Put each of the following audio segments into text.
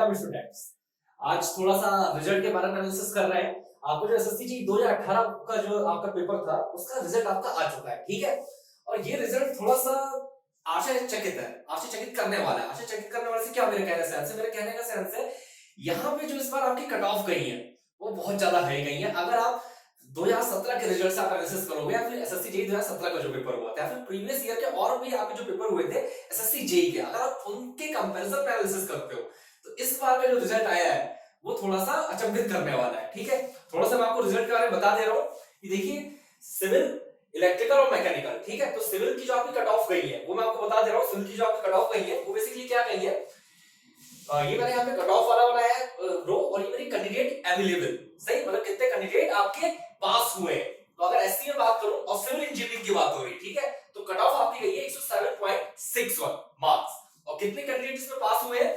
Welcome students. आज थोड़ा सा रिजल्ट के बारे में एनालिसिस कर रहे हैं। आपको जो एसएससी जी 2018 का जो आपका पेपर था उसका रिजल्ट आपका आ चुका है, ठीक है। और ये रिजल्ट थोड़ा सा आशाचकित है, आशाचकित करने वाला है। आशाचकित करने वाले से क्या मेरे कहने से मेरे कहने का सेंस है यहाँ पे जो इस बार आपकी कट ऑफ गई है वो बहुत ज्यादा हाई गई है। अगर आप 2017 के रिजल्ट से आप एनालिसिस करोगे या फिर एसएससी जेईई 2017 का जो पेपर हुआ था या फिर प्रीवियस ईयर के और भी आपके जो पेपर हुए थे एसएससी जेईई के, अगर आप उनके कंपैरिजन पे एनालिसिस करते हो तो इस बार का जो रिजल्ट आया है वो थोड़ा सा अचंभित करने वाला है, ठीक है। थोड़ा सा मैं आपको रिजल्ट के बारे में बता दे रहा हूँ कि देखिए सिविल, इलेक्ट्रिकल और मैकेनिकल, ठीक है। तो सिविल की जो आपकी कट ऑफ गई है वो मैं आपको बता दे रहा हूँ। सिविल की जो आपकी कट ऑफ गई है वो बेसिकली क्या गई है, ये मैंने यहाँ पे कट ऑफ वाला बनाया है रो, और ये मेरी कैंडिडेट अवेलेबल, सही, मतलब कितने कैंडिडेट आपके पास हुए। तो अगर एससी में बात करूं और सिविल इंजीनियरिंग की बात हो रही, ठीक है, तो कट ऑफ आपकी गई है 107.61 मार्क्स। और कितने कैंडिडेट इसमें पास हुए हैं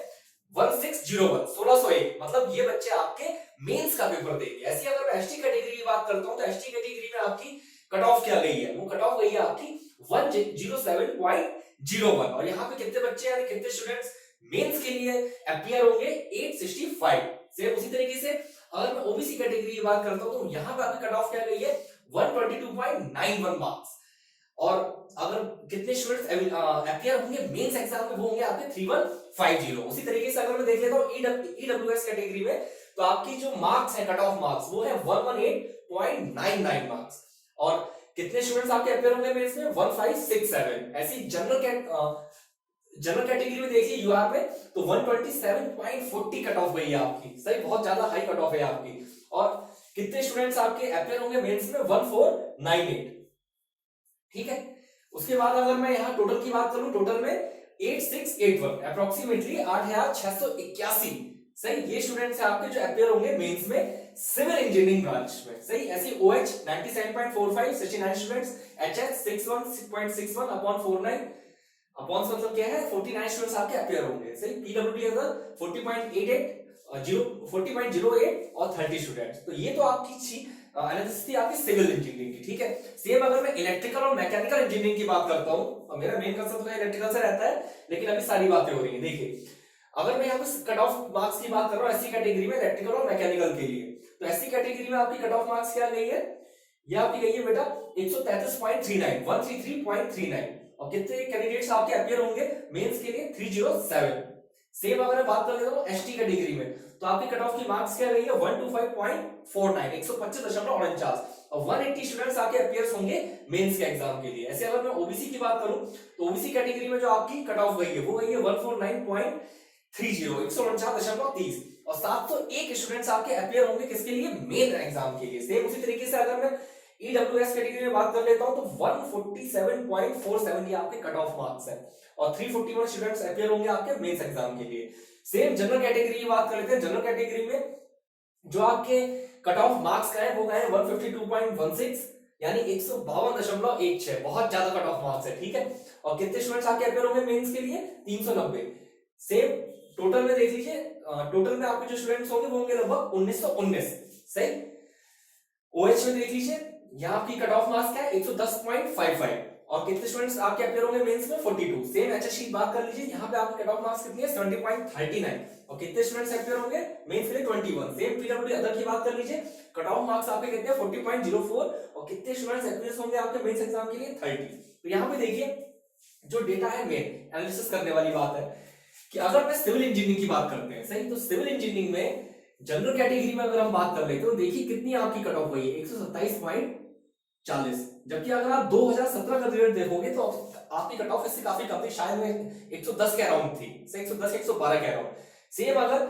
1601, 1601, मतलब ये बच्चे आपके मेंस का पेपर देंगे। ऐसी अगर मैं एसटी कैटेगरी की बात करता हूं तो एसटी कैटेगरी में आपकी कट ऑफ क्या गई है, वो कट ऑफ गई है आपकी 107.01। और यहाँ पे कितने बच्चे यानी कितने स्टूडेंट्स मेंस के लिए अपियर होंगे 865। सेम उसी तरीके से अगर मैं ओबीसी कैटेगरी की बात करता हूं तो यहां पे आपकी कट ऑफ क्या गई है 122.91 मार्क्स। और अगर कितने स्टूडेंट्स अपियर होंगे मेंस एग्जाम में वो होंगे आपके 3150। उसी तरीके से अगर मैं देख लेता हूं ईडब्ल्यूएस कैटेगरी में तो आपकी जो मार्क्स है कट ऑफ मार्क्स वो है 118.99 मार्क्स। और कितने स्टूडेंट्स आपके अपियर होंगे मेंस में 1567। ऐसी जनरल कैटेगरी में देखिए यूआर में तो 127.40 कट ऑफ गई है आपकी, सही, बहुत ज्यादा हाई कट ऑफ है आपकी। और कितने स्टूडेंट्स आपके अपियर होंगे मेंस में 1498, ठीक है। उसके बाद अगर मैं यहाँ टोटल की बात करूं, टोटल में 8681 अप्रोक्सीमेटली 8681, सही, ये स्टूडेंट्स हैं आपके जो अपियर होंगे मेंस में सिविल इंजीनियरिंग ब्रांच में, सही। ऐसी OH 97.45 69 students, HH 61.61 upon 49 upon मतलब क्या है 49 स्टूडेंट्स आपके अपियर होंगे, सही। पीडब्ल्यूडी अगर 40.08 और 30 स्टूडेंट्स। तो ये तो आपकी एनालिसिस थी आपकी सिविल इंजीनियरिंग की, ठीक है। सेम अगर मैं इलेक्ट्रिकल और मैकेनिकल इंजीनियरिंग की बात करता हूं, और मेरा मेन कंसेप्ट तो इलेक्ट्रिकल से रहता है, लेकिन अभी सारी बातें हो रही है। देखिए अगर मैं यहाँ पे कट ऑफ मार्क्स की बात कर रहा हूँ एससी कैटेगरी में इलेक्ट्रिकल और मैकेनिकल के लिए, तो एससी कैटेगरी में आपकी कट ऑफ मार्क्स क्या गई है, ये आपकी गई है बेटा 133.39 133.39। और कितने कैंडिडेट्स आपके अपियर होंगे मेंस के लिए 307। सेम अगर मैं बात कर लेता हूं एसटी कैटेगरी में तो आपकी कट ऑफ की मार्क्स क्या रही है 125.49 125.49 और 180 स्टूडेंट्स आपके अपियर्स होंगे मेंस के एग्जाम के लिए। ऐसे अगर मैं ओबीसी की बात करूं तो ओबीसी कैटेगरी में जो आपकी कट ऑफ गई है वो गई है 149.30 149.30 और 701 स्टूडेंट्स आपके अपियर होंगे किसके लिए मेन एग्जाम के लिए। सेम उसी तरीके से अगर मैं ईडब्ल्यूएस कैटेगरी में बात कर लेता हूं तो 147.47 ये आपके कट ऑफ मार्क्स है और 341 स्टूडेंट्स अपियर होंगे आपके मेंस एग्जाम के लिए। सेम जनरल कैटेगरी की बात कर लेते हैं। जनरल कैटेगरी में जो आपके कट ऑफ मार्क्स का है वो गए 152.16 यानी 152.16, बहुत ज्यादा कट ऑफ मार्क्स है, ठीक है। और कितने स्टूडेंट्स आपके अपियर होंगे मेंस के लिए 390। सेम टोटल में देख लीजिए, टोटल में आपके जो स्टूडेंट्स होंगे वो होंगे लगभग 1919, सही। ओएच में देख लीजिए यहाँ आपकी कट ऑफ मार्क्स क्या है 110.55 और कितने स्टूडेंट्स आपके अपियर होंगे मेंस में 42। सेम एचएससी की बात कर लीजिए, यहाँ पे आपकी कट ऑफ मार्क्स कितनी है 70.39 और कितने स्टूडेंट्स अपियर होंगे मेंस के लिए 21। सेम पीडब्ल्यूडी अदर की बात कर लीजिए, कट ऑफ मार्क्स आपके कितने हैं 40.04 और कितने स्टूडेंट्स अपियर होंगे आपके मेंस एग्जाम के लिए 30। तो यहाँ पे देखिए जो डेटा है मेन एनालिसिस करने वाली बात है कि अगर मैं सिविल इंजीनियरिंग की बात करते हैं, सही, तो सिविल इंजीनियरिंग में जनरल कैटेगरी में अगर हम बात कर लेते हैं तो देखिए कितनी आपकी कट ऑफ हुई है 127.40, जबकि अगर आप 2017 का रिजल्ट देखोगे तो आपकी कट ऑफ इससे काफी कम थी, शायद में 110 के अराउंड थी, 110 112 के अराउंड। सेम अगर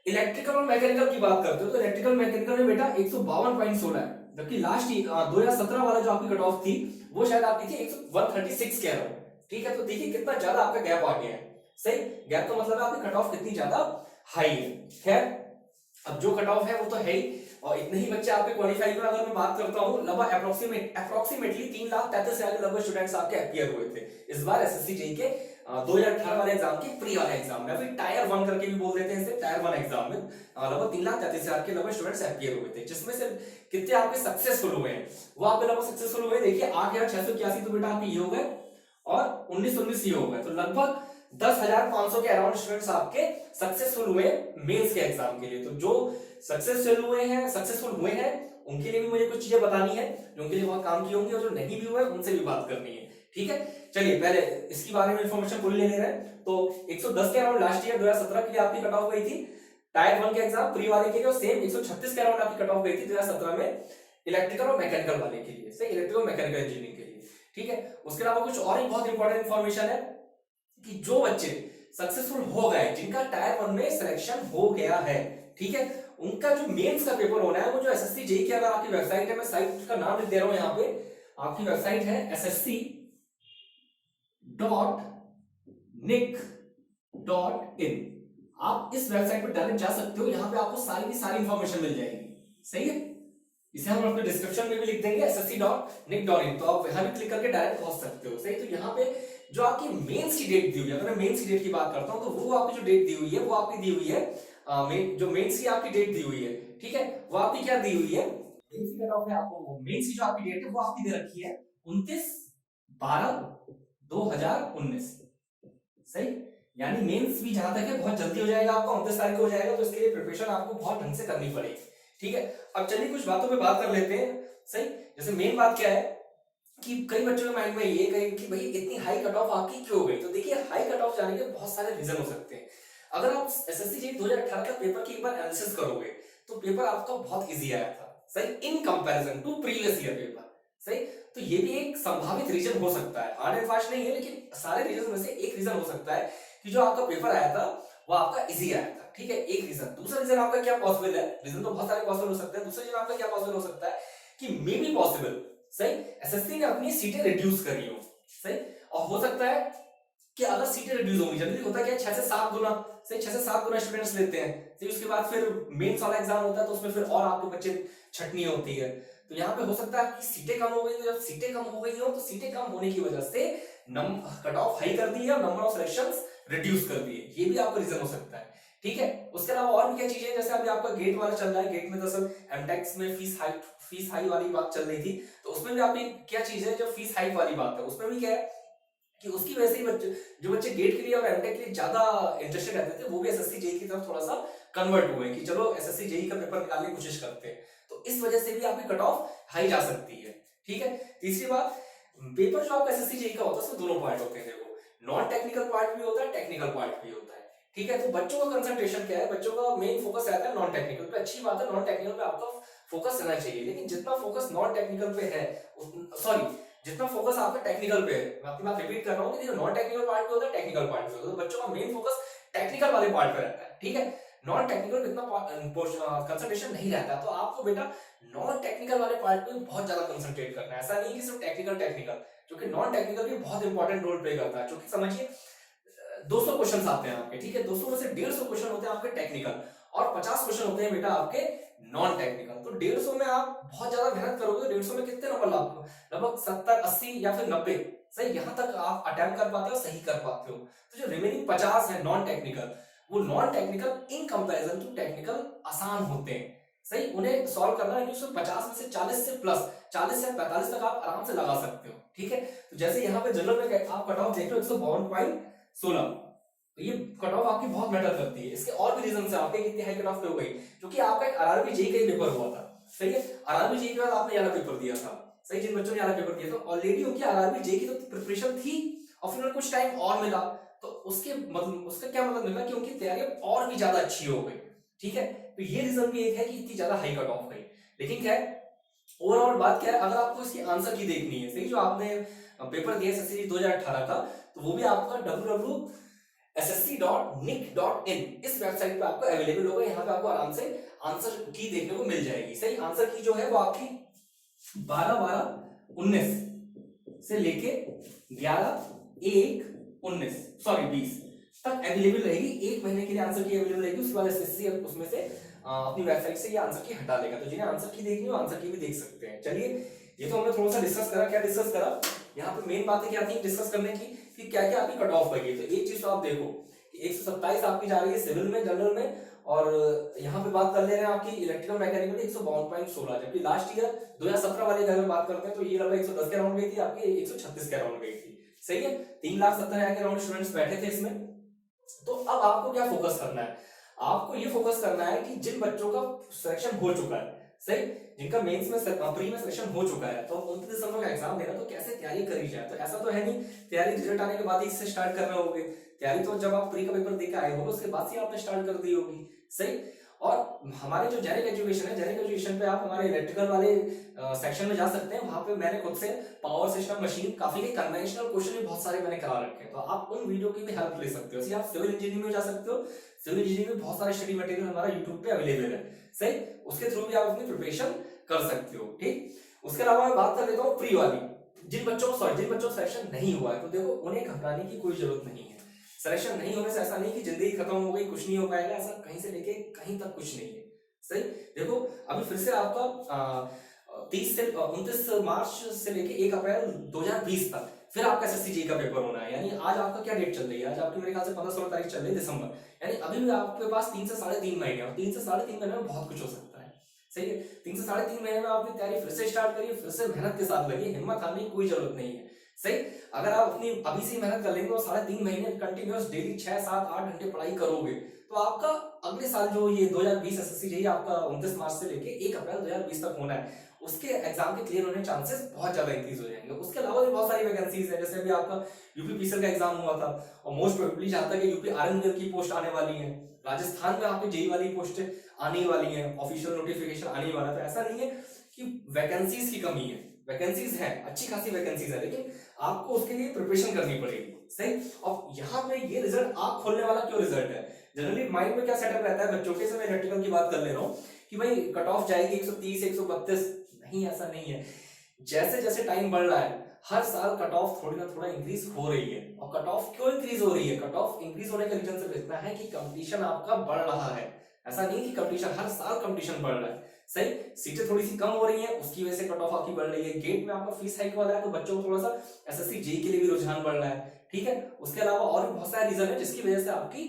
इलेक्ट्रिकल और मैकेनिकल की बात करते हो तो इलेक्ट्रिकल मैकेनिकल में बेटा 152.16 है, जबकि लास्ट 2017 वाला जो आपकी कट ऑफ थी वो शायद आपकी थी 136 के अराउंड, ठीक है। तो देखिए कितना ज्यादा आपका गैप आ गया है, सही। गैप का मतलब है आपकी कट ऑफ कितनी ज्यादा हाई है। खैर अब जो कट ऑफ है वो तो है ही, और इतने ही बच्चे आपके क्वालिफाई में अगर मैं बात करता हूं लगभग अप्रोक्सीमेटली 3,33,000 के लगभग स्टूडेंट्स आपके अपियर हुए थे इस बार एसएससी जेईई के 2018 वाले एग्जाम के प्री वाले एग्जाम में, फिर टायर 1 करके भी बोल देते हैं इसे, टायर 1 एग्जाम में लगभग 3,33,000 के लगभग स्टूडेंट्स अपियर हुए थे, जिसमें से कितने आपके सक्सेसफुल हुए हैं वो आपके लगभग सक्सेसफुल हुए देखिए 8,681 तो बेटा आपके ये हो गए और 19 ये हो गए, तो लगभग 10,500 के अराउंड स्टूडेंट्स आपके सक्सेसफुल हुए मेंस के एग्जाम के लिए। तो जो सक्सेसफुल हुए हैं उनके लिए भी मुझे कुछ चीजें बतानी है, जो उनके लिए बहुत काम की होंगी, और जो नहीं भी हुए उनसे भी बात करनी है। ठीक है, चलिए पहले इसके बारे में इंफॉर्मेशन पूरी ले रहे हैं। तो 110 के अराउंड लास्ट ईयर 2017 के लिए आपकी कट ऑफ गई थी टायर 1 के एग्जाम प्री वाले के लिए, और सेम 136 के अराउंड आपकी कट ऑफ गई थी 2017 में इलेक्ट्रिकल और मैकेनिकल वाले के लिए, सही, इलेक्ट्रिकल मैकेनिकल इंजीनियरिंग के लिए। ठीक है, उसके अलावा कुछ और ही बहुत इंपॉर्टेंट इंफॉर्मेशन है कि जो बच्चे सक्सेसफुल हो गए, जिनका टायर 1 में सिलेक्शन हो गया है, ठीक है, उनका जो मेंस का पेपर होना है वो जो एसएससी जेईई की, अगर आपकी वेबसाइट है, मैं साइट का नाम लिख दे रहा हूं यहाँ पे, आपकी वेबसाइट है ssc.nic.in। आप इस वेबसाइट पर डायरेक्ट जा सकते हो, यहाँ पे आपको सारी की सारी इंफॉर्मेशन मिल जाएगी, सही है। इसे हम अपने डिस्क्रिप्शन में भी लिख देंगे ssc.nic.in, तो आप यहाँ भी क्लिक करके डायरेक्ट पहुंच सकते हो, सही। तो यहाँ पे जो आपकी मेंस की डेट दी हुई है, अगर मैं मेंस की डेट की बात करता हूँ तो वो आपकी जो डेट दी हुई है वो आपकी दी हुई है जो मेंस की आपकी डेट दी हुई है, ठीक है, वो आपकी क्या दी हुई है, मेंस की कट ऑफ है आपको, मेंस की जो आपकी डेट है वो आपकी दे रखी है 29/12/2019, सही। यानी मेंस भी जहां तक है बहुत जल्दी हो जाएगा, आपका 29 तारीख को हो जाएगा, तो इसके लिए प्रिपरेशन आपको बहुत ढंग से करनी पड़ेगी। ठीक है, अब चलिए कुछ बातों पे बात कर लेते हैं, सही। जैसे मेन बात क्या है कि कई बच्चों के माइंड में ये कहे कि भाई इतनी हाई कट ऑफ आपकी क्यों हो गई। तो देखिए, हाई कट ऑफ जाने के बहुत सारे रीजन हो सकते हैं। अगर आप एसएससी जेईई 2018 का पेपर की एक बार एनालिसिस करोगे तो पेपर आपका बहुत इजी आया था, सही, in comparison to previous year paper, सही। तो ये भी एक संभावित रीजन हो सकता है, हार्ड एंड फास्ट नहीं है, लेकिन सारे रीजन में से एक रीजन हो सकता है कि जो आपका पेपर आया था वो आपका इजी आया था, ठीक है, एक रीजन। दूसरा रीजन आपका क्या पॉसिबल है, रीजन तो बहुत सारे पॉसिबल हो सकते हैं, दूसरा रीजन आपका क्या पॉसिबल हो सकता है कि मे बी पॉसिबल, सही, एसएससी ने अपनी सीटें रिड्यूस करी हो, सही। और हो सकता है कि अगर सीटें रिड्यूस होंगी, जनरली होता क्या है 6 से 7 गुना, सही, 6 से 7 गुना स्टूडेंट्स लेते हैं, सही। उसके बाद फिर मेंस वाला एग्जाम होता है तो उसमें फिर और आपके बच्चे छटनी होती है। तो यहाँ पे हो सकता है कि सीटें कम हो गई, तो जब सीटें कम हो गई हो तो सीटें कम होने की वजह से कट ऑफ हाई कर दी है और नंबर ऑफ सिलेक्शंस रिड्यूस कर दिए, ये भी आपका रीजन हो सकता है, ठीक है। उसके अलावा और भी क्या चीजें, जैसे अभी आपका गेट वाला चल रहा है, गेट में दरअसल एमटेक्स में फीस हाई वाली बात चल रही थी, तो उसमें भी आपकी क्या चीज है, जो फीस हाइक वाली बात है, उसमें भी क्या है कि उसकी वजह से ही जो बच्चे गेट के लिए और एमटेक के लिए ज्यादा इंटरेस्टेड रहते थे, वो भी एसएससी जेईई की तरफ थोड़ा सा कन्वर्ट हुए कि चलो एसएससी जेईई का पेपर निकालने की कोशिश करते हैं। तो इस वजह से भी आपकी कट ऑफ हाई जा सकती है, ठीक है। तीसरी बात, पेपर जो आपका एसएससी जेईई का होता है उसमें दोनों पार्ट होते हैं, देखो, नॉन टेक्निकल पार्ट भी होता है, टेक्निकल पार्ट भी होता है, ठीक है। तो बच्चों का कंसंट्रेशन क्या है, बच्चों का मेन फोकस रहता है नॉन टेक्निकल पे। अच्छी बात है, नॉन टेक्निकल पे आपका फोकस रहना चाहिए, लेकिन जितना फोकस नॉन टेक्निकल पे है, सॉरी, जितना फोकस आपका टेक्निकल पे है, मैं आपकी बात रिपीट कर रहा हूँ कि जो नॉन टेक्निकल पार्ट पे होता है, टेक्निकल पार्ट पे होता है, तो बच्चों का मेन फोकस टेक्निकल वाले पार्ट पे रहता है, ठीक है। नॉन टेक्निकल इतना कंसंट्रेशन नहीं रहता, तो आपको बेटा नॉन टेक्निकल वाले पार्ट पे बहुत ज्यादा कंसंट्रेट करना है। ऐसा नहीं कि सिर्फ टेक्निकल टेक्निकल, क्योंकि नॉन टेक्निकल भी बहुत इंपॉर्टेंट रोल प्ले करता है। क्योंकि समझिए 200 क्वेश्चन आते हैं आपके, ठीक है, 200 में से 150 क्वेश्चन होते हैं आपके टेक्निकल और 50 क्वेश्चन होते हैं बेटा आपके नॉन टेक्निकल। तो 150 में आप बहुत ज्यादा मेहनत करोगे तो 150 में कितने नंबर लाओगे, लगभग 70, 80 या फिर 90, सही, यहां तक आप अटेम्प्ट कर पाते हो, सही कर पाते हो। तो जो रिमेनिंग 50 है नॉन टेक्निकल, वो non technical in comparison to technical आसान होते हैं, सही, उन्हें सॉल्व करना है। 50 में से 40 से प्लस 40 से 45 तक आप आराम से लगा सकते हो, ठीक है। तो जैसे यहाँ पे जनरल में आप कट ऑफ देख रहे हो 152.16, तो ये कट ऑफ आपकी बहुत मैटर करती है। इसके और भी रीजन है आपके कितनी हाई कट ऑफ पे हो गई, क्योंकि आपका एक आरआरबी जेईई का पेपर हुआ था, सही है। आरआरबी जेईई के बाद आपने याला पेपर दिया था, सही, जिन बच्चों ने याला पेपर दिया था ऑलरेडी उनकी आरआरबी जेईई की तो प्रिपरेशन थी और फिर उन्हें कुछ टाइम और मिला, तो उसके मतलब उसका क्या मतलब मिला कि उनकी तैयारी और भी ज्यादा अच्छी हो गई, ठीक है। तो ये रीजन भी एक है कि इतनी ज्यादा हाई कट ऑफ गई। लेकिन क्या है, ओवरऑल बात क्या है, अगर आपको इसकी आंसर की देखनी है, सही, जो आपने पेपर दिया एसएससी 2018 का, तो वो भी आपका www.ssc.nic.in इस वेबसाइट पे आपको अवेलेबल होगा। यहाँ पे आपको आराम से आंसर की देखने को मिल जाएगी, सही। आंसर की जो है वो आपकी 12/12/19 से लेके 11/1/19 सॉरी 20 तक अवेलेबल रहेगी। एक महीने के लिए आंसर की अवेलेबल रहेगी, उसके बाद एसएससी उसमें से अपनी वेबसाइट से ये आंसर की हटा देगा। तो जिन्हें आंसर की देखनी हो आंसर की भी देख सकते हैं। चलिए, ये तो हमने थोड़ा सा डिस्कस करा, क्या डिस्कस करा, यहाँ पे मेन बातें क्या थी डिस्कस करने की कि क्या क्या आपकी कट ऑफ लगी। तो एक चीज तो आप देखो कि 127 आपकी जा रही है सिविल में, जनरल में, और यहाँ पे बात कर ले रहे हैं आपकी इलेक्ट्रिकल मैकेनिकल 152.16, जबकि लास्ट ईयर 2017 वाले घर में बात करते हैं तो ये लगभग 110 के अराउंड गई थी, आपकी 136 के अराउंड गई थी, सही है, 3,70,000 के राउंड स्टूडेंट्स बैठे थे इसमें। तो अब आपको क्या फोकस करना है, आपको ये फोकस करना है कि जिन बच्चों का सिलेक्शन हो चुका है, सही, जिनका मेंस में प्री में सिलेक्शन हो चुका है, तो 29 दिसंबर का एग्जाम देना, तो कैसे तैयारी करी जाए। तो ऐसा तो है नहीं तैयारी रिजल्ट आने के बाद ही इससे स्टार्ट कर रहे होगे, तैयारी तो जब आप प्री का पेपर देकर आए होगे उसके बाद से आपने स्टार्ट कर दी होगी, सही। और हमारे जो जेनिक एजुकेशन है, जेनिक एजुकेशन पे आप हमारे इलेक्ट्रिकल वाले सेक्शन में जा सकते हैं, वहां पे मैंने खुद से पावर सिस्टम मशीन काफी कन्वेंशनल क्वेश्चन भी बहुत सारे मैंने करा रखे हैं, तो आप उन वीडियो की भी हेल्प ले सकते हो। आप सिविल इंजीनियरिंग में जा सकते हो, सिविल इंजीनियरिंग में बहुत सारे स्टडी मटेरियल हमारा यूट्यूब पे अवेलेबल है, सही, उसके थ्रू भी आप अपनी प्रिपरेशन कर सकते हो, ठीक। उसके अलावा मैं बात कर लेता हूँ प्री वाली, जिन बच्चों का सिलेक्शन नहीं हुआ है, तो देखो उन्हें घबराने की कोई जरूरत नहीं है। सिलेक्शन नहीं होने से ऐसा नहीं कि जिंदगी खत्म हो गई, कुछ नहीं हो पाएगा, ऐसा कहीं से लेके कहीं तक कुछ नहीं है, सही। देखो अभी फिर से आपका 30 से 29 मार्च से लेके 1 अप्रैल 2020 तक फिर आपका एसएससी जेईई का पेपर होना है। यानी आज आपका क्या डेट चल रही है, आज आपकी मेरे ख्याल से 15-16 तारीख चल रही है दिसंबर, यानी अभी भी आपके पास 3 से 3.5 महीने, और 3 से 3.5 महीने में बहुत कुछ हो सकता है, सही है। 3 से 3.5 महीने में आपने तैयारी फिर से स्टार्ट करिए, फिर से मेहनत के साथ लगिए, हिम्मत हारने की कोई जरूरत नहीं है, सही। अगर आप अपनी अभी से मेहनत कर लेंगे और 3.5 महीने कंटिन्यूअस डेली 6-7-8 घंटे पढ़ाई करोगे, तो आपका अगले साल जो ये 2020 एसएससी जेईई आपका 29 मार्च से लेके 1 अप्रैल 2020 तक होना है, उसके एग्जाम के क्लियर होने के चांसेस बहुत ज्यादा इंक्रीज हो जाएंगे। उसके अलावा भी बहुत सारी वैकेंसीज है, जैसे अभी आपका यूपी पीसीएल का एग्जाम हुआ था, और मोस्ट प्रोबेबली जहां तक यूपी आरएनबीएल की पोस्ट आने वाली है, राजस्थान में आपकी जेईई वाली पोस्ट आने वाली है, ऑफिशियल नोटिफिकेशन आने वाला है। तो ऐसा नहीं है कि वैकेंसीज की कमी है, वैकेंसीज है, अच्छी खासी वैकेंसीज है, लेकिन आपको उसके लिए प्रिपरेशन करनी पड़ेगी, सही। और यहाँ पे ये रिजल्ट आंख खोलने वाला क्यों रिजल्ट है, जनरली माइंड में क्या सेटअप रहता है बच्चों के, समय इलेक्ट्रिकल की बात कर ले रहा हूँ कि भाई कट ऑफ जाएगी 130 132, नहीं, ऐसा नहीं है। जैसे जैसे टाइम बढ़ रहा है हर साल कट ऑफ थोड़ी ना थोड़ा इंक्रीज हो रही है। और कट ऑफ क्यों इंक्रीज हो रही है, कट ऑफ इंक्रीज होने का रीजन सिर्फ इतना है कि कंपटीशन आपका बढ़ रहा है, ऐसा नहीं कि कंपटीशन, हर साल कंपटीशन बढ़ रहा है, सही। सीटें थोड़ी सी कम हो रही है, उसकी वजह से कट ऑफ आपकी बढ़ रही है। गेट में आपका फीस हाइक वाला है, तो बच्चों को थोड़ा सा एसएससी जेईई के लिए भी रुझान बढ़ रहा है, ठीक है। उसके अलावा और भी बहुत सारे रीजन है जिसकी वजह से आपकी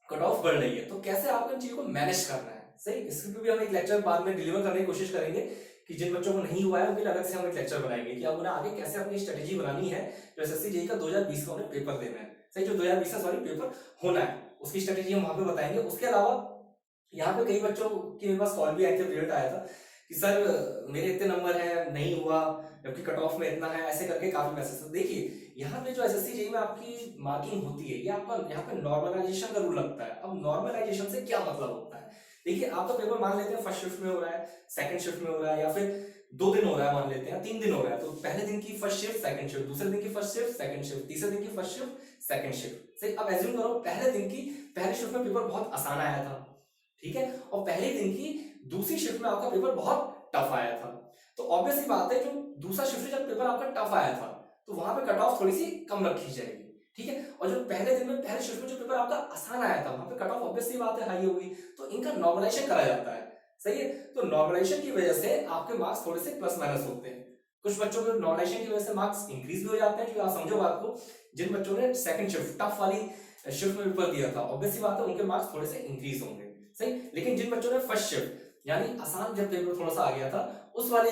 कट ऑफ बढ़ रही है। तो कैसे आपको इन चीजों को मैनेज करना है, सही, इसके भी हम एक लेक्चर बाद में डिलीवर करने की कोशिश करेंगे कि जिन बच्चों को नहीं हुआ है उनके लिए अलग से हम एक लेक्चर बनाएंगे कि अब उन्हें आगे कैसे अपनी स्ट्रेटेजी बनानी है, जो एसएससी जेईई का 2020 का उन्हें पेपर देना है, सही, जो 2020 का पेपर होना है, उसकी स्ट्रेटेजी हम वहां पे बताएंगे। उसके अलावा यहाँ पे कई बच्चों के मेरे पास कॉल भी आए थे, रिजल्ट आया था कि सर मेरे इतने नंबर है, नहीं हुआ, जबकि कट ऑफ में इतना है, ऐसे करके काफी मैसेज। देखिए यहाँ पे जो एसएससी जेईई में आपकी मार्किंग होती है, ये आपका यहाँ पे नॉर्मलाइजेशन का रूल लगता है। अब नॉर्मलाइजेशन से क्या मतलब होता है, देखिए आपका पेपर मान लेते हैं फर्स्ट शिफ्ट में हो रहा है, सेकंड शिफ्ट में हो रहा है, या फिर 2 दिन हो रहा है, मान लेते हैं 3 दिन हो रहा है, तो पहले दिन की फर्स्ट शिफ्ट सेकंड शिफ्ट, दूसरे दिन की फर्स्ट शिफ्ट सेकंड शिफ्ट, तीसरे दिन की फर्स्ट शिफ्ट सेकंड शिफ्ट, सही। अब एज्यूम करो पहले दिन की पहली शिफ्ट में पेपर बहुत आसान आया था, ठीक है, और पहले दिन की दूसरी शिफ्ट में आपका पेपर बहुत टफ आया था, तो ऑब्वियस सी बात है जो दूसरा शिफ्ट जब पेपर आपका टफ आया था तो वहां पे कट ऑफ थोड़ी सी कम रखी जाएगी, ठीक है। और जो पहले दिन में पहले शिफ्ट में जो पेपर आपका आसान आया था वहां पे कट ऑफ ऑब्वियस सी बात है हाई होगी, तो इनका नॉर्मलाइजेशन करा जाता है, सही है। तो नॉर्मलाइजेशन की वजह से आपके मार्क्स थोड़े से प्लस माइनस होते हैं। कुछ बच्चों के नॉर्मलाइजेशन की वजह से मार्क्स इंक्रीज भी हो जाते हैं, जो आप समझो बात को, जिन बच्चों ने सेकंड शिफ्ट टफ वाली शिफ्ट में पेपर दिया था ऑब्वियस सी बात है उनके मार्क्स थोड़े से इंक्रीज होंगे, सही। लेकिन जिन बच्चों ने फर्स्ट शिफ्ट यानी आसान जब पेपर थोड़ा सा आ गया था उस वाले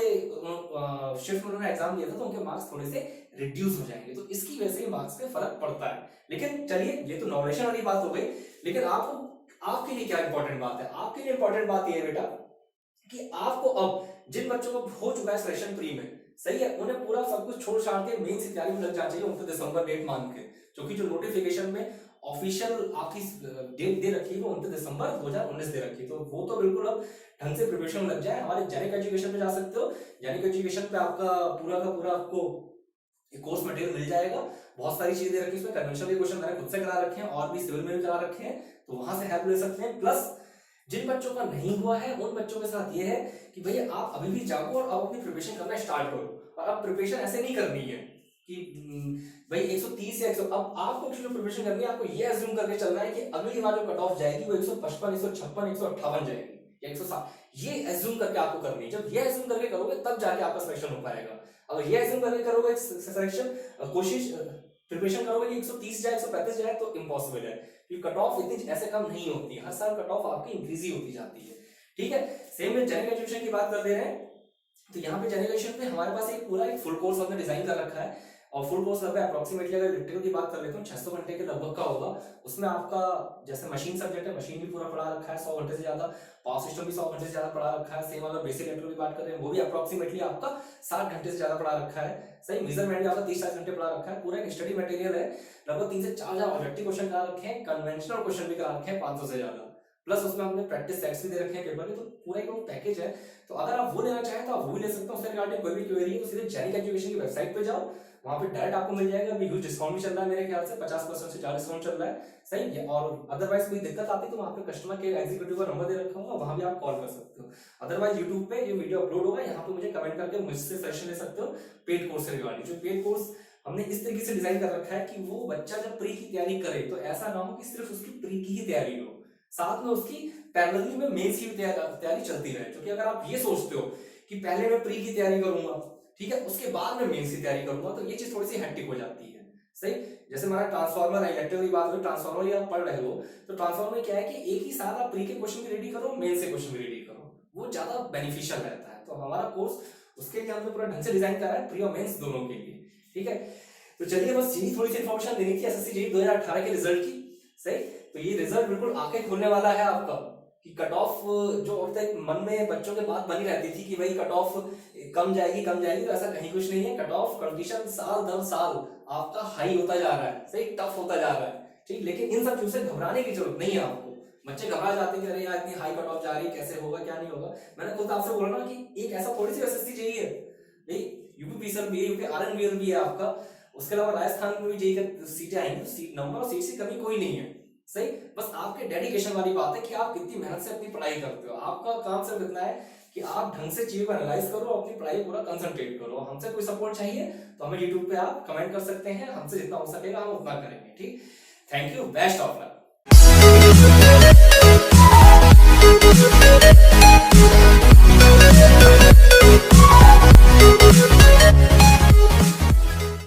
शिफ्ट में उन्होंने एग्जाम दिया था, तो उनके मार्क्स थोड़े से रिड्यूस हो जाएंगे, तो इसकी वजह से मार्क्स पे फर्क पड़ता है। लेकिन चलिए ये तो नॉर्मलाइजेशन वाली बात हो गई, लेकिन आपको आपके लिए क्या इंपॉर्टेंट बात है, आपके लिए इंपॉर्टेंट बात यह है बेटा कि आपको अब जिन बच्चों को हो चुका है सिलेक्शन प्री में, सही है, उन्हें पूरा सब कुछ छोड़ छाड़ के मेन की तैयारी में लग जाना चाहिए 29 दिसंबर डेट मान के, क्योंकि जो नोटिफिकेशन में ऑफिशियल आपकी डेट दे रखी है वो 29 दिसंबर 2019 दे रखी है, तो वो तो बिल्कुल अब ढंग से प्रिपरेशन लग जाए। हमारे जेनिक एजुकेशन पे जा सकते हो, जेनिक एजुकेशन पे आपका पूरा का पूरा आपको कोर्स मटेरियल मिल जाएगा, बहुत सारी चीजें रखी इसमें, कन्वेंशनल के क्वेश्चन मैंने खुद से करा रखे हैं और भी सिविल में भी करा रखे हैं, तो वहां से हेल्प ले सकते हैं। प्लस जिन बच्चों का नहीं हुआ है उन बच्चों के साथ ये है कि भैया आप अभी भी जागो और अब अपनी प्रिपरेशन करना स्टार्ट करो, और अब प्रिपरेशन ऐसे नहीं करनी है कि भाई 130 या 100, अब आपको जो प्रिपरेशन करनी है आपको ये अज्यूम करके चलना है कि अगली बार जो कट ऑफ जाएगी वो 155 156 158 जाएगी या 160, ये अज्यूम करके आपको करनी है। जब ये अज्यूम करके करोगे तब जाके आपका सिलेक्शन हो पाएगा। अगर ये अज्यूम करके करोगे सिलेक्शन कोशिश प्रिपरेशन करोगे कि 130 जाए 135 जाए तो इम्पॉसिबल है, क्योंकि कट ऑफ इतनी ऐसे कम नहीं होती, हर साल कट ऑफ आपकी इंक्रीज ही होती जाती है, ठीक है। सेम में जेनिक एजुकेशन की बात कर दे रहे हैं, तो यहाँ पे जेनिक एजुकेशन में हमारे पास एक पूरा एक फुल कोर्स हमने डिजाइन कर रखा है, और फुल कोर्स लगभग अप्रोक्सीमेटली अगर इलेक्ट्रिकल की बात कर लेते हैं 600 घंटे के लगभग का होगा। उसमें आपका जैसे मशीन सब्जेक्ट है, मशीन भी पूरा पढ़ा रखा है 100 घंटे से ज्यादा, पावर सिस्टम भी 100 घंटे से ज्यादा पढ़ा रखा है। सेम अगर बेसिक इलेक्ट्रिकल की बात कर रहे हैं वो भी अप्रोक्सीमेटली आपका 60 घंटे से ज्यादा पढ़ा रखा है। सही, मेजरमेंट भी आपका 30-40 घंटे पढ़ा रखा है। पूरा एक स्टडी मटेरियल है, लगभग 3 से 4 हजार ऑब्जेक्टिव क्वेश्चन करा रखे हैं, कन्वेंशनल क्वेश्चन भी करा रखे हैं 500 से ज्यादा, प्लस उसमें हमने प्रैक्टिस सेट्स भी दे रखे हैं पेपर में। तो पूरा एक पैकेज है। तो अगर आप वो लेना चाहें तो आप वो भी ले सकते हो। उससे रिगार्डिंग कोई भी क्वेरी है तो सीधे जेनिक एजुकेशन की वेबसाइट पे जाओ, वहां पे डायरेक्ट आपको मिल जाएगा। अभी ह्यूज डिस्काउंट भी चल रहा है, मेरे ख्याल से 50% से ज्यादा डिस्काउंट चल रहा है। सही है। और अदरवाइज कोई दिक्कत आती तो वहां पे कस्टमर केयर एग्जीक्यूटिव का नंबर दे रखा होगा, वहां भी आप कॉल कर सकते हो। अदरवाइज यूट्यूब पे ये वीडियो अपलोड होगा, यहाँ पे मुझे कमेंट करके मुझसे सजेशन ले सकते हो पेड कोर्स से रिगार्डिंग। जो पेड कोर्स हमने इस तरीके से डिजाइन कर रखा है कि वो बच्चा जब प्री की तैयारी करे तो ऐसा ना हो कि सिर्फ उसकी प्री की ही तैयारी हो, साथ में उसकी पैरेलली में मेंस की तैयारी चलती रहे। क्योंकि अगर आप ये सोचते हो कि पहले मैं प्री की तैयारी करूंगा, ठीक है, उसके बाद में मेंस की तैयारी करूंगा, तो ये चीज थोड़ी सी हेक्टिक हो जाती है। सही, जैसे हमारा ट्रांसफार्मर इलेक्ट्रिकल की बात हो, ट्रांसफार्मर आप पढ़ रहे हो तो ट्रांसफार्मर में क्या है कि एक ही साथ आप प्री के क्वेश्चन भी रेडी करो, मेंस से क्वेश्चन भी रेडी करो, वो ज्यादा बेनिफिशियल रहता है। तो हमारा कोर्स उसके लिए हमने पूरा ढंग से डिजाइन करा है, प्री और मेंस दोनों के लिए। ठीक है, तो चलिए बस यही थोड़ी सी इन्फॉर्मेशन देनी थी एसएससी जेईई 2018 के रिजल्ट की। सही, तो ये रिजल्ट बिल्कुल आंखें खोलने वाला है आपका कि कट ऑफ जो अब तक मन में बच्चों के बात बनी रहती थी कि भाई कट ऑफ कम जाएगी, तो ऐसा कहीं कुछ नहीं है। कट ऑफ कंडीशन साल दर साल आपका हाई होता जा रहा है, सही, टफ होता जा रहा है। ठीक, लेकिन इन सब चीजों से घबराने की जरूरत नहीं है आपको। बच्चे घबरा जाते हैं कि अरे यार इतनी हाई कट ऑफ जा रही है, कैसे होगा क्या नहीं होगा। मैंने खुद आपसे बोला ना कि एक ऐसा थोड़ी सी एसएससी जेईई है, यूपी पीसीएल भी है, यूपी आरएनवीएल भी है आपका, उसके अलावा राजस्थान में भी जेईई का सीटें आएंगी, तो सीट नंबर और सीट से कमी कोई नहीं है। सही, बस आपके डेडिकेशन वाली बात है कि आप कितनी मेहनत से अपनी पढ़ाई करते हो। आपका काम सिर्फ इतना है कि आप ढंग से चीजों को एनालाइज करो, अपनी पढ़ाई पूरा कंसंट्रेट करो। हमसे कोई सपोर्ट चाहिए तो हमें यूट्यूब पे आप कमेंट कर सकते हैं, हमसे जितना हो सकेगा हम उतना करेंगे। ठीक, thank you, best of luck.